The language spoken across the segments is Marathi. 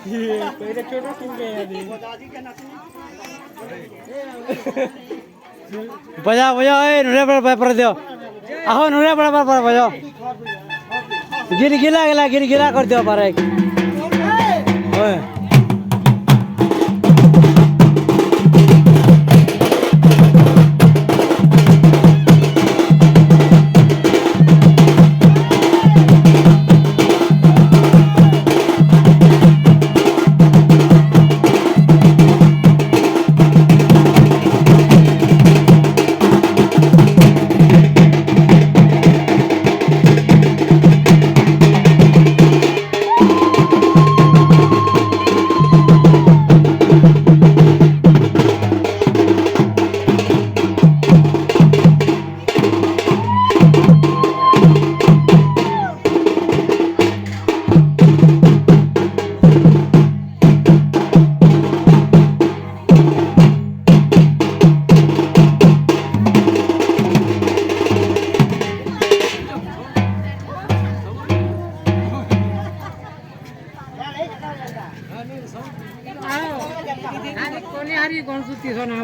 এটা ছোট কিনবে बजाओ बजाओ ए नुरे पर दियो आहो नुरे पर बजाओ गिर गिला कर दियो पर एक ओए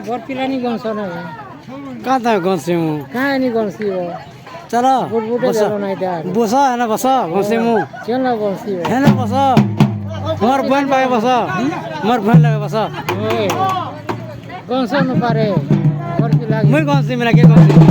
भर पिलानी गंसो ना कहाँ था गंसे मु कहाँ नहीं गंसी हो चलो बुटबुटे जलो ना इधर बसा है ना बसा गंसे मु चल ना गंसी हो है ना बसा हमार बहन पाए बसा हमार बहन लगे बसा गंसो न पारे भर पिला मुई गंसे मिला के गंसे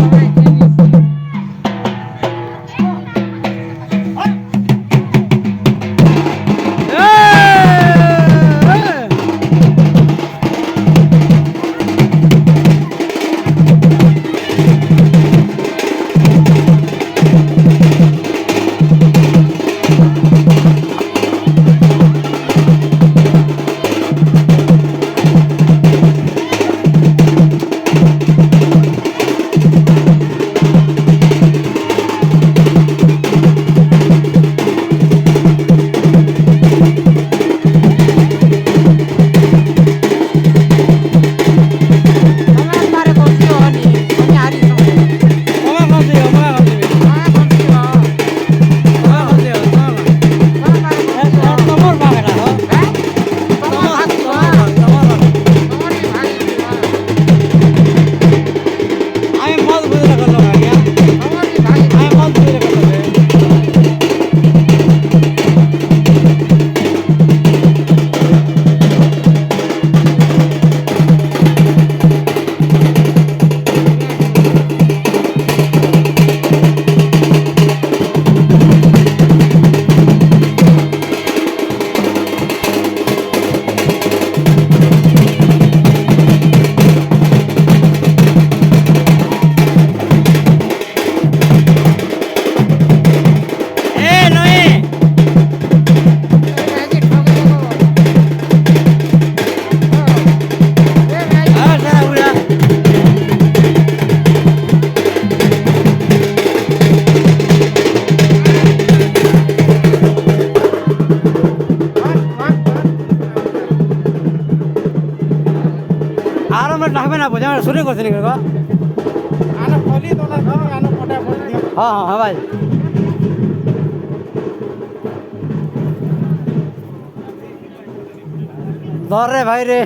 ढाकबे ना बोझा सुने करते नहीं करवा आना खोली तो ना घर आना फटाफट दियो हाँ हाँ हाँ भाई धर रे भाई रे